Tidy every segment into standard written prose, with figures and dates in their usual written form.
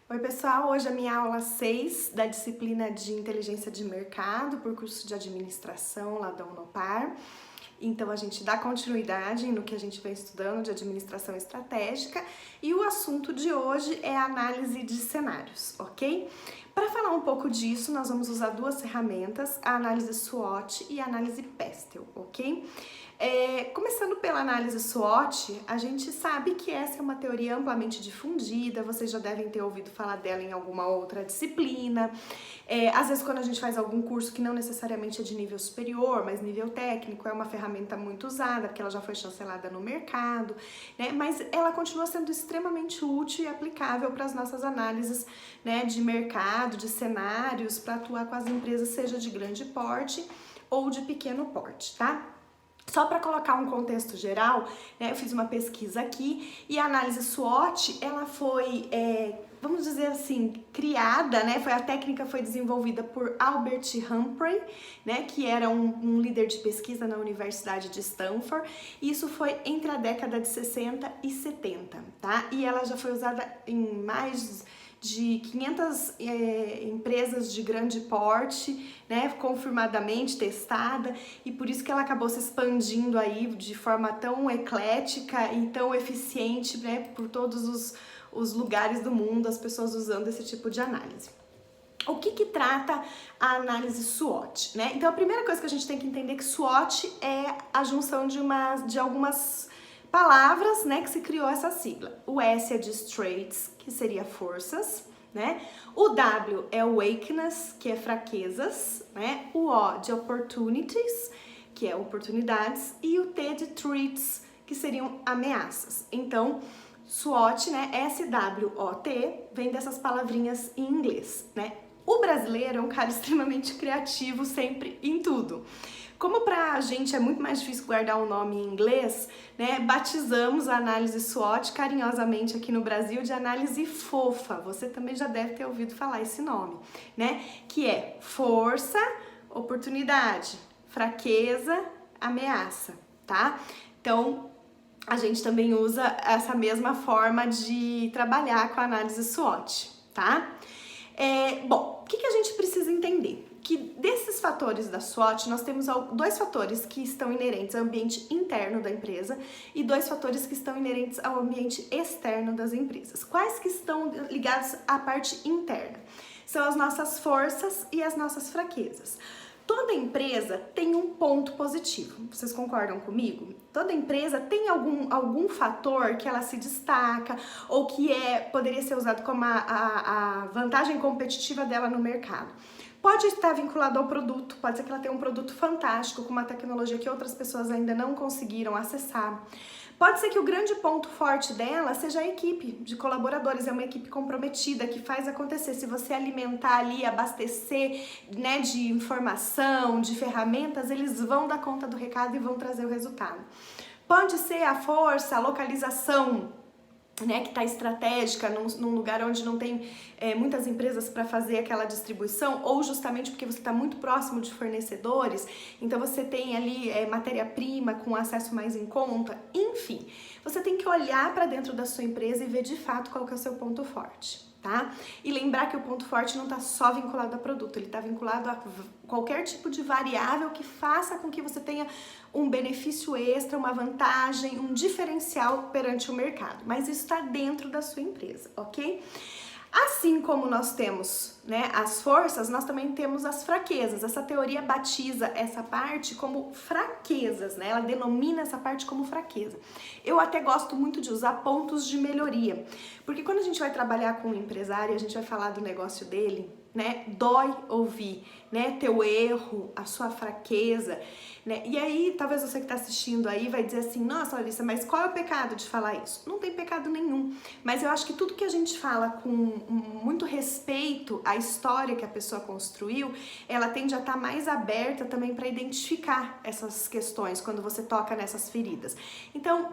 Oi pessoal, hoje é a minha aula 6 da disciplina de Inteligência de Mercado por curso de Administração lá da Unopar. Então a gente dá continuidade no que a gente vem estudando de Administração Estratégica e o assunto de hoje é a análise de cenários, ok? Para falar um pouco disso, nós vamos usar duas ferramentas, a análise SWOT e a análise Pestel, ok? Começando pela análise SWOT, a gente sabe que essa é uma teoria amplamente difundida, vocês já devem ter ouvido falar dela em alguma outra disciplina. Às vezes quando a gente faz algum curso que não necessariamente é de nível superior, mas nível técnico, é uma ferramenta muito usada, porque ela já foi chancelada no mercado, né? Mas ela continua sendo extremamente útil e aplicável para as nossas análises, né, de mercado, de cenários, para atuar com as empresas, seja de grande porte ou de pequeno porte, tá? Só para colocar um contexto geral, né, eu fiz uma pesquisa aqui e a análise SWOT, ela foi, vamos dizer assim, criada, né, a técnica foi desenvolvida por Albert Humphrey, né, que era um líder de pesquisa na Universidade de Stanford, e isso foi entre a década de 60 e 70, tá? E ela já foi usada em mais de 500 empresas de grande porte, né, confirmadamente testada, e por isso que ela acabou se expandindo aí de forma tão eclética e tão eficiente, né, por todos os lugares do mundo, as pessoas usando esse tipo de análise. O que trata a análise SWOT, né? Então a primeira coisa que a gente tem que entender é que SWOT é a junção de algumas palavras, né, que se criou essa sigla. O S é de Straits, que seria forças, né? O W é weakness, que é fraquezas, né? O O de opportunities, que é oportunidades, e o T de threats, que seriam ameaças. Então, SWOT, né, SWOT, vem dessas palavrinhas em inglês, né? O brasileiro é um cara extremamente criativo sempre em tudo. Como pra gente é muito mais difícil guardar um nome em inglês, né, batizamos a análise SWOT carinhosamente aqui no Brasil de análise fofa. Você também já deve ter ouvido falar esse nome, né? Que é força, oportunidade, fraqueza, ameaça, tá? Então, a gente também usa essa mesma forma de trabalhar com a análise SWOT, tá? Bom, o que a gente precisa entender? Que desses fatores da SWOT, nós temos dois fatores que estão inerentes ao ambiente interno da empresa e dois fatores que estão inerentes ao ambiente externo das empresas. Quais que estão ligados à parte interna? São as nossas forças e as nossas fraquezas. Toda empresa tem um ponto positivo, vocês concordam comigo? Toda empresa tem algum fator que ela se destaca ou que poderia ser usado como a vantagem competitiva dela no mercado. Pode estar vinculado ao produto, pode ser que ela tenha um produto fantástico com uma tecnologia que outras pessoas ainda não conseguiram acessar. Pode ser que o grande ponto forte dela seja a equipe de colaboradores, é uma equipe comprometida que faz acontecer. Se você alimentar ali, abastecer, né, de informação, de ferramentas, eles vão dar conta do recado e vão trazer o resultado. Pode ser a força, a localização, né, que está estratégica num lugar onde não tem muitas empresas para fazer aquela distribuição, ou justamente porque você está muito próximo de fornecedores, então você tem ali matéria-prima com acesso mais em conta, enfim, você tem que olhar para dentro da sua empresa e ver de fato qual que é o seu ponto forte. Tá? E lembrar que o ponto forte não está só vinculado a produto, ele está vinculado a qualquer tipo de variável que faça com que você tenha um benefício extra, uma vantagem, um diferencial perante o mercado. Mas isso está dentro da sua empresa, ok? Assim como nós temos, né, as forças, nós também temos as fraquezas. Essa teoria batiza essa parte como fraquezas, né? Ela denomina essa parte como fraqueza. Eu até gosto muito de usar pontos de melhoria, porque quando a gente vai trabalhar com um empresário, a gente vai falar do negócio dele, né? Dói ouvir, né? Teu erro, a sua fraqueza, né? E aí, talvez você que está assistindo aí vai dizer assim, nossa, Larissa, mas qual é o pecado de falar isso? Não tem pecado nenhum, mas eu acho que tudo que a gente fala com muito respeito à história que a pessoa construiu, ela tende a estar mais aberta também para identificar essas questões quando você toca nessas feridas. Então,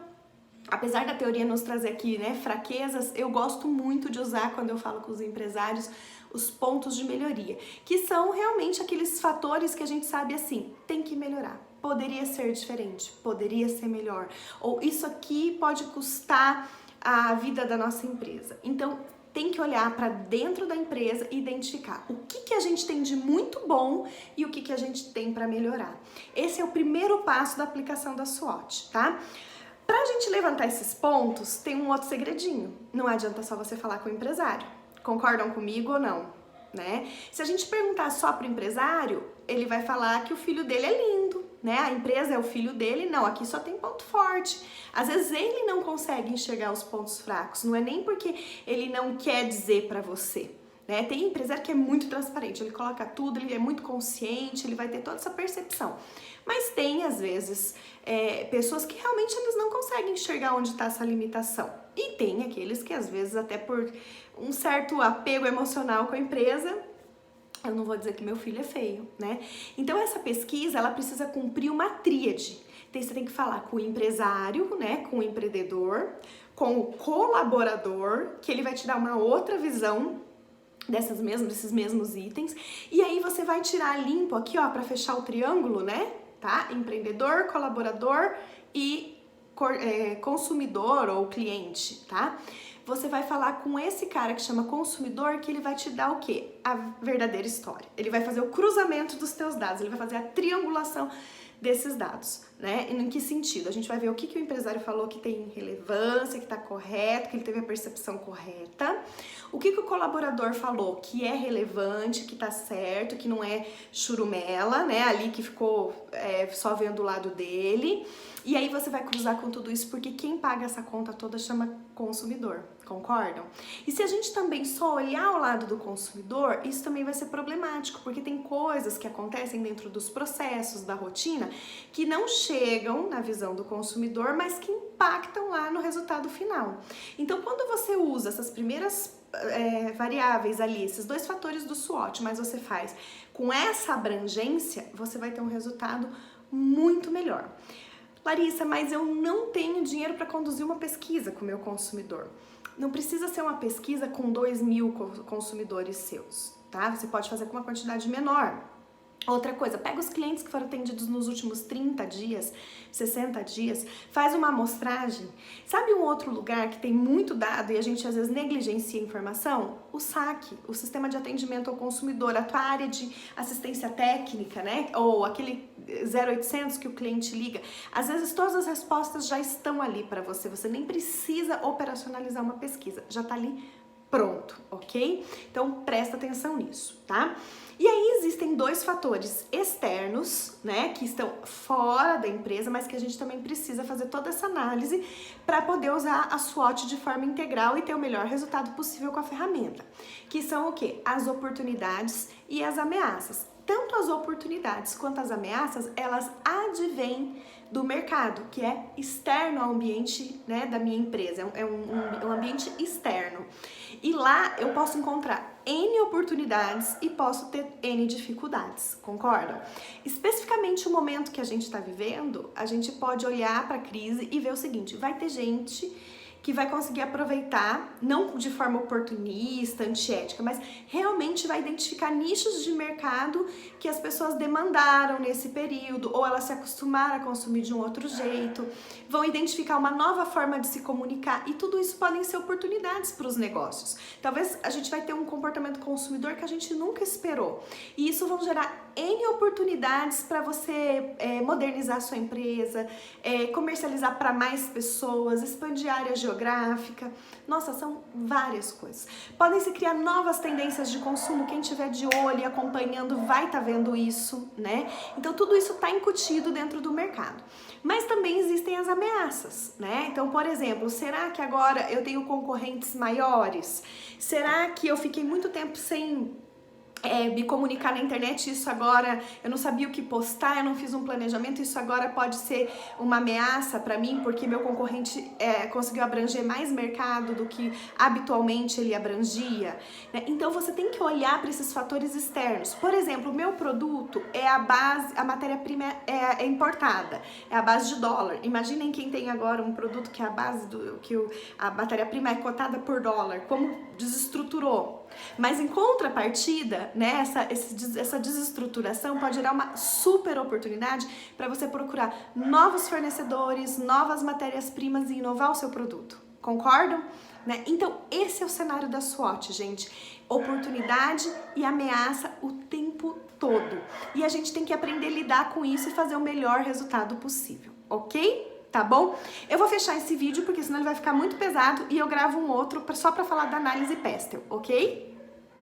apesar da teoria nos trazer aqui, né, fraquezas, eu gosto muito de usar quando eu falo com os empresários os pontos de melhoria, que são realmente aqueles fatores que a gente sabe assim, tem que melhorar. Poderia ser diferente, poderia ser melhor, ou isso aqui pode custar a vida da nossa empresa. Então, tem que olhar para dentro da empresa e identificar o que a gente tem de muito bom e o que a gente tem para melhorar. Esse é o primeiro passo da aplicação da SWOT, tá? Para a gente levantar esses pontos, tem um outro segredinho. Não adianta só você falar com o empresário. Concordam comigo ou não? Né? Se a gente perguntar só para o empresário, ele vai falar que o filho dele é lindo, né? A empresa é o filho dele, não, aqui só tem ponto forte. Às vezes ele não consegue enxergar os pontos fracos, não é nem porque ele não quer dizer para você, né? Tem empresário que é muito transparente, ele coloca tudo, ele é muito consciente, ele vai ter toda essa percepção. Mas tem, às vezes, pessoas que realmente eles não conseguem enxergar onde está essa limitação. E tem aqueles que, às vezes, até por um certo apego emocional com a empresa, eu não vou dizer que meu filho é feio, né? Então, essa pesquisa, ela precisa cumprir uma tríade. Então, você tem que falar com o empresário, né? Com o empreendedor, com o colaborador, que ele vai te dar uma outra visão desses mesmos itens. E aí, você vai tirar limpo aqui, ó, para fechar o triângulo, né? Tá? Empreendedor, colaborador e consumidor ou cliente, tá? Você vai falar com esse cara que chama consumidor, que ele vai te dar o quê? A verdadeira história. Ele vai fazer o cruzamento dos teus dados, ele vai fazer a triangulação desses dados, né? Em que sentido? A gente vai ver o que o empresário falou que tem relevância, que está correto, que ele teve a percepção correta. O que o colaborador falou que é relevante, que tá certo, que não é churumela, né? Ali que ficou só vendo o lado dele. E aí você vai cruzar com tudo isso, porque quem paga essa conta toda chama consumidor, concordam? E se a gente também só olhar o lado do consumidor, isso também vai ser problemático, porque tem coisas que acontecem dentro dos processos, da rotina, que não chegam na visão do consumidor, mas que impactam lá no resultado final. Então, quando você usa essas primeiras variáveis ali, esses dois fatores do SWOT, mas você faz com essa abrangência, você vai ter um resultado muito melhor. Larissa, mas eu não tenho dinheiro para conduzir uma pesquisa com o meu consumidor. Não precisa ser uma pesquisa com 2.000 consumidores seus, tá? Você pode fazer com uma quantidade menor. Outra coisa, pega os clientes que foram atendidos nos últimos 30 dias, 60 dias, faz uma amostragem. Sabe um outro lugar que tem muito dado e a gente às vezes negligencia a informação? O SAC, o Sistema de Atendimento ao Consumidor, a tua área de assistência técnica, né? Ou aquele 0800 que o cliente liga. Às vezes todas as respostas já estão ali para você, você nem precisa operacionalizar uma pesquisa, já tá ali pronto, ok? Então presta atenção nisso, tá? E aí existem dois fatores externos, né, que estão fora da empresa, mas que a gente também precisa fazer toda essa análise para poder usar a SWOT de forma integral e ter o melhor resultado possível com a ferramenta. Que são o quê? As oportunidades e as ameaças. Tanto as oportunidades quanto as ameaças, elas advêm do mercado, que é externo ao ambiente, né, da minha empresa, é um ambiente externo. E lá eu posso encontrar N oportunidades e posso ter N dificuldades, concordam? Especificamente o momento que a gente está vivendo, a gente pode olhar para a crise e ver o seguinte, vai ter gente que vai conseguir aproveitar, não de forma oportunista, antiética, mas realmente vai identificar nichos de mercado que as pessoas demandaram nesse período, ou elas se acostumaram a consumir de um outro jeito, vão identificar uma nova forma de se comunicar, e tudo isso podem ser oportunidades para os negócios. Talvez a gente vai ter um comportamento consumidor que a gente nunca esperou, e isso vão gerar N oportunidades para você modernizar a sua empresa, comercializar para mais pessoas, expandir a área geográfica. Nossa, são várias coisas. Podem se criar novas tendências de consumo, quem estiver de olho e acompanhando vai estar vendo isso, né? Então tudo isso está incutido dentro do mercado. Mas também existem as ameaças, né? Então, por exemplo, será que agora eu tenho concorrentes maiores? Será que eu fiquei muito tempo sem me comunicar na internet, isso agora eu não sabia o que postar, eu não fiz um planejamento, isso agora pode ser uma ameaça para mim, porque meu concorrente conseguiu abranger mais mercado do que habitualmente ele abrangia, né? Então você tem que olhar para esses fatores externos. Por exemplo, o meu produto é a base, a matéria-prima é importada, é a base de dólar. Imaginem quem tem agora um produto que é a base a matéria-prima é cotada por dólar, como desestruturou. Mas em contrapartida, né, essa desestruturação pode gerar uma super oportunidade para você procurar novos fornecedores, novas matérias-primas e inovar o seu produto. Concordam? né? Então, esse é o cenário da SWOT, gente. Oportunidade e ameaça o tempo todo. E a gente tem que aprender a lidar com isso e fazer o melhor resultado possível, ok? Tá bom? Eu vou fechar esse vídeo porque senão ele vai ficar muito pesado e eu gravo um outro só pra falar da análise Pestel, ok?